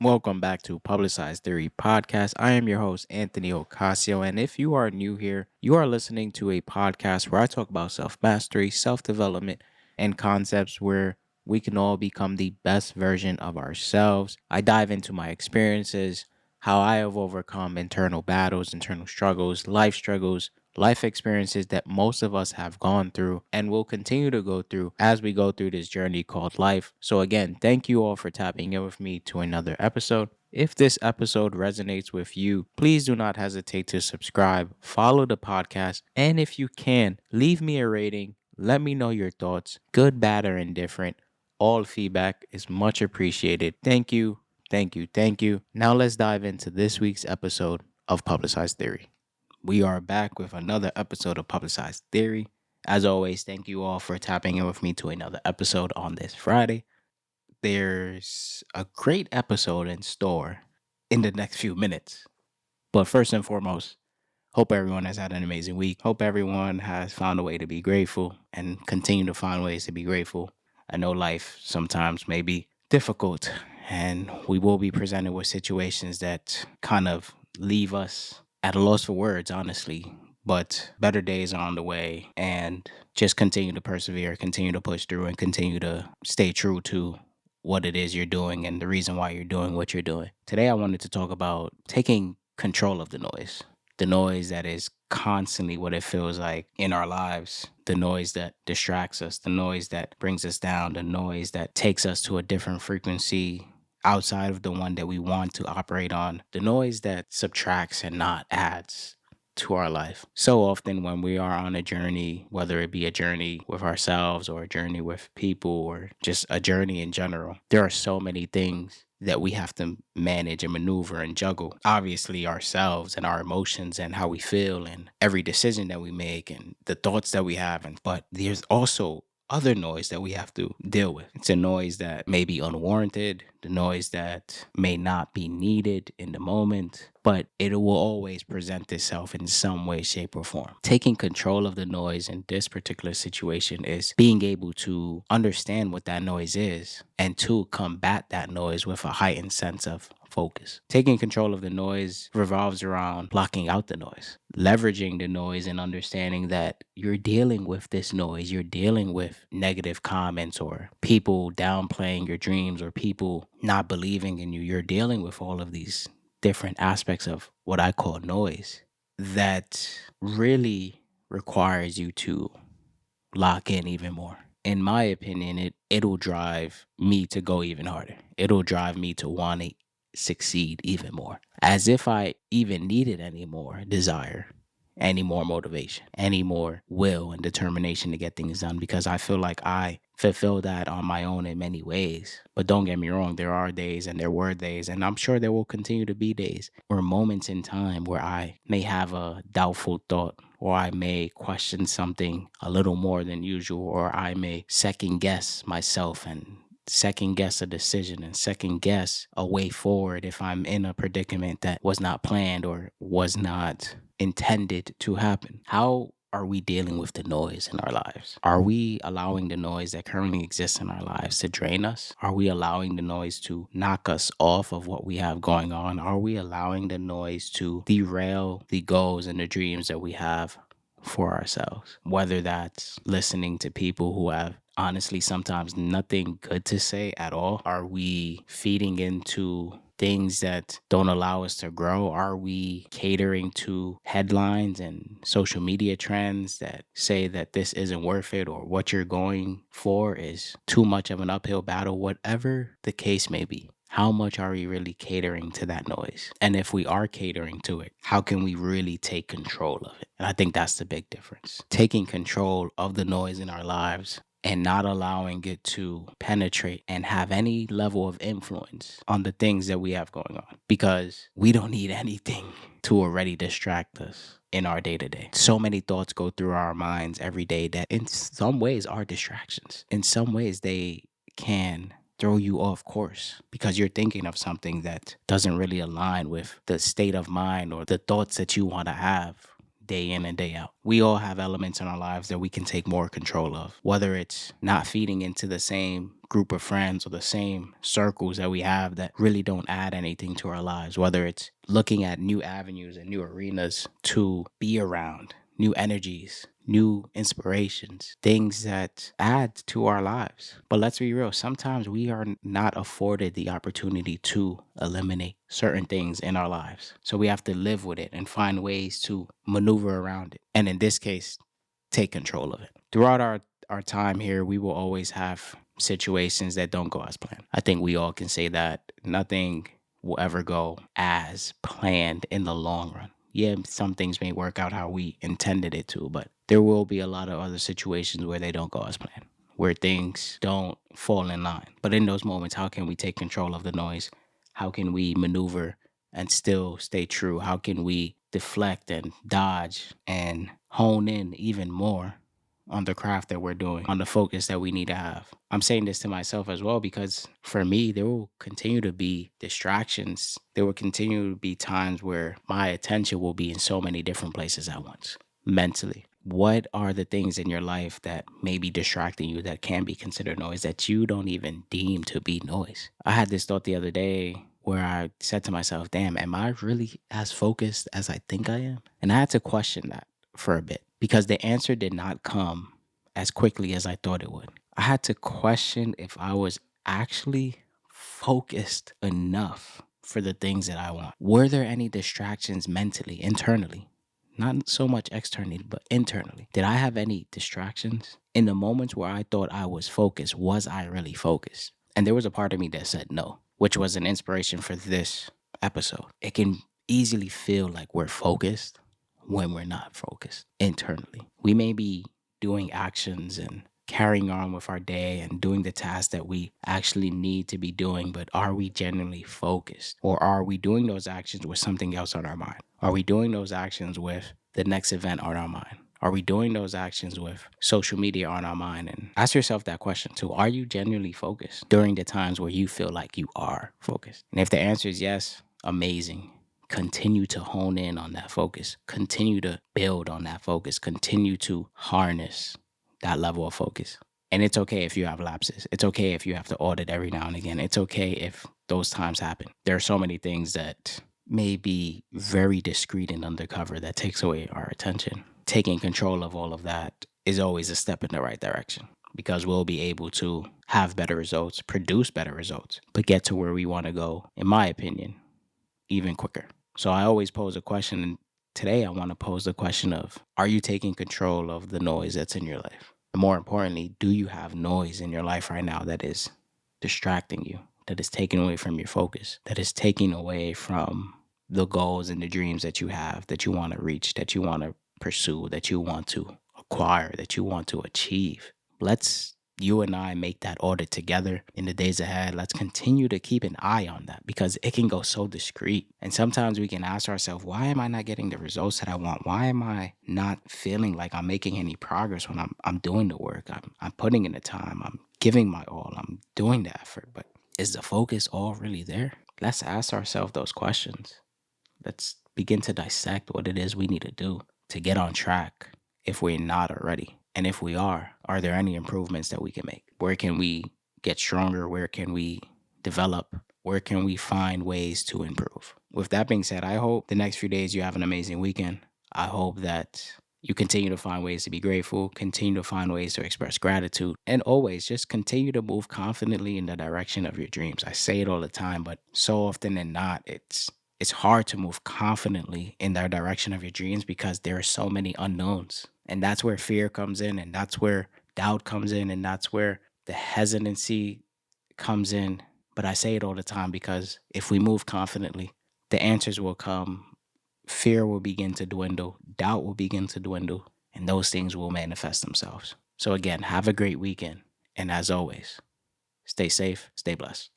Welcome back to Publicized Theory Podcast. I am your host, Anthony Ocasio, and if you are new here, you are listening to a podcast where I talk about self mastery, self development, and concepts where we can all become the best version of ourselves. I dive into my experiences, how I have overcome internal battles, internal struggles, life experiences that most of us have gone through and will continue to go through as we go through this journey called life. So, again, thank you all for tapping in with me to another episode. If this episode resonates with you, please do not hesitate to subscribe, follow the podcast, and if you can, leave me a rating. Let me know your thoughts, good, bad, or indifferent. All feedback is much appreciated. Thank you, thank you, thank you. Now let's dive into this week's episode of Publicized Theory. We are back with another episode of Publicized Theory. As always, thank you all for tapping in with me to another episode on this Friday. There's a great episode in store in the next few minutes. But first and foremost, hope everyone has had an amazing week. Hope everyone has found a way to be grateful and continue to find ways to be grateful. I know life sometimes may be difficult, and we will be presented with situations that kind of leave us at a loss for words, honestly. But better days are on the way, and just continue to persevere, continue to push through, and continue to stay true to what it is you're doing and the reason why you're doing what you're doing. Today, I wanted to talk about taking control of the noise that is constantly what it feels like in our lives, the noise that distracts us, the noise that brings us down, the noise that takes us to a different frequency outside of the one that we want to operate on, the noise that subtracts and not adds to our life. So often when we are on a journey, whether it be a journey with ourselves or a journey with people or just a journey in general, there are so many things that we have to manage and maneuver and juggle. Obviously, ourselves and our emotions and how we feel and every decision that we make and the thoughts that we have. But there's also other noise that we have to deal with. It's a noise that may be unwarranted, the noise that may not be needed in the moment, but it will always present itself in some way, shape, or form. Taking control of the noise in this particular situation is being able to understand what that noise is and to combat that noise with a heightened sense of focus. Taking control of the noise revolves around blocking out the noise, leveraging the noise and understanding that you're dealing with this noise. You're dealing with negative comments or people downplaying your dreams or people not believing in you. You're dealing with all of these different aspects of what I call noise that really requires you to lock in even more. In my opinion, it'll drive me to go even harder. It'll drive me to want to succeed even more. As if I even needed any more desire, any more motivation, any more will and determination to get things done, because I feel like I fulfill that on my own in many ways. But don't get me wrong, there are days and there were days, and I'm sure there will continue to be days or moments in time where I may have a doubtful thought, or I may question something a little more than usual, or I may second guess myself and second guess a decision and second guess a way forward if I'm in a predicament that was not planned or was not intended to happen. How are we dealing with the noise in our lives? Are we allowing the noise that currently exists in our lives to drain us? Are we allowing the noise to knock us off of what we have going on? Are we allowing the noise to derail the goals and the dreams that we have for ourselves? Whether that's listening to people who have honestly sometimes nothing good to say at all. Are we feeding into things that don't allow us to grow? Are we catering to headlines and social media trends that say that this isn't worth it or what you're going for is too much of an uphill battle? Whatever the case may be, how much are we really catering to that noise? And if we are catering to it, how can we really take control of it? And I think that's the big difference. Taking control of the noise in our lives and not allowing it to penetrate and have any level of influence on the things that we have going on, because we don't need anything to already distract us in our day to day. So many thoughts go through our minds every day that in some ways are distractions. In some ways, they can throw you off course because you're thinking of something that doesn't really align with the state of mind or the thoughts that you want to have day in and day out. We all have elements in our lives that we can take more control of, whether it's not feeding into the same group of friends or the same circles that we have that really don't add anything to our lives, whether it's looking at new avenues and new arenas to be around, new energies, new inspirations, things that add to our lives. But let's be real, sometimes we are not afforded the opportunity to eliminate certain things in our lives. So we have to live with it and find ways to maneuver around it. And in this case, take control of it. Throughout our time here, we will always have situations that don't go as planned. I think we all can say that nothing will ever go as planned in the long run. Yeah, some things may work out how we intended it to, but there will be a lot of other situations where they don't go as planned, where things don't fall in line. But in those moments, how can we take control of the noise? How can we maneuver and still stay true? How can we deflect and dodge and hone in even more on the craft that we're doing, on the focus that we need to have? I'm saying this to myself as well because for me, there will continue to be distractions. There will continue to be times where my attention will be in so many different places at once, mentally. What are the things in your life that may be distracting you that can be considered noise that you don't even deem to be noise? I had this thought the other day where I said to myself, damn, am I really as focused as I think I am? And I had to question that for a bit because the answer did not come as quickly as I thought it would. I had to question if I was actually focused enough for the things that I want. Were there any distractions mentally, internally? Not so much externally, but internally. Did I have any distractions? In the moments where I thought I was focused, was I really focused? And there was a part of me that said no, which was an inspiration for this episode. It can easily feel like we're focused when we're not focused internally. We may be doing actions and carrying on with our day and doing the tasks that we actually need to be doing, but are we genuinely focused? Or are we doing those actions with something else on our mind? Are we doing those actions with the next event on our mind? Are we doing those actions with social media on our mind? And ask yourself that question too. Are you genuinely focused during the times where you feel like you are focused? And if the answer is yes, amazing. Continue to hone in on that focus. Continue to build on that focus. Continue to harness that level of focus. And it's okay if you have lapses. It's okay if you have to audit every now and again. It's okay if those times happen. There are so many things that may be very discreet and undercover that takes away our attention. Taking control of all of that is always a step in the right direction because we'll be able to have better results, produce better results, but get to where we want to go, in my opinion, even quicker. So I always pose a question, and today I want to pose the question of, are you taking control of the noise that's in your life? And more importantly, do you have noise in your life right now that is distracting you, that is taking away from your focus, that is taking away from the goals and the dreams that you have, that you want to reach, that you want to pursue, that you want to acquire, that you want to achieve? Let's you and I make that audit together in the days ahead. Let's continue to keep an eye on that because it can go so discreet. And sometimes we can ask ourselves, why am I not getting the results that I want? Why am I not feeling like I'm making any progress when I'm doing the work? I'm putting in the time. I'm giving my all. I'm doing the effort. But is the focus all really there? Let's ask ourselves those questions. Let's begin to dissect what it is we need to do to get on track if we're not already. And if we are there any improvements that we can make? Where can we get stronger? Where can we develop? Where can we find ways to improve? With that being said, I hope the next few days you have an amazing weekend. I hope that you continue to find ways to be grateful, continue to find ways to express gratitude, and always just continue to move confidently in the direction of your dreams. I say it all the time, but so often than not, it's hard to move confidently in the direction of your dreams because there are so many unknowns. And that's where fear comes in, and that's where doubt comes in, and that's where the hesitancy comes in. But I say it all the time because if we move confidently, the answers will come. Fear will begin to dwindle, doubt will begin to dwindle, and those things will manifest themselves. So again, have a great weekend. And as always, stay safe, stay blessed.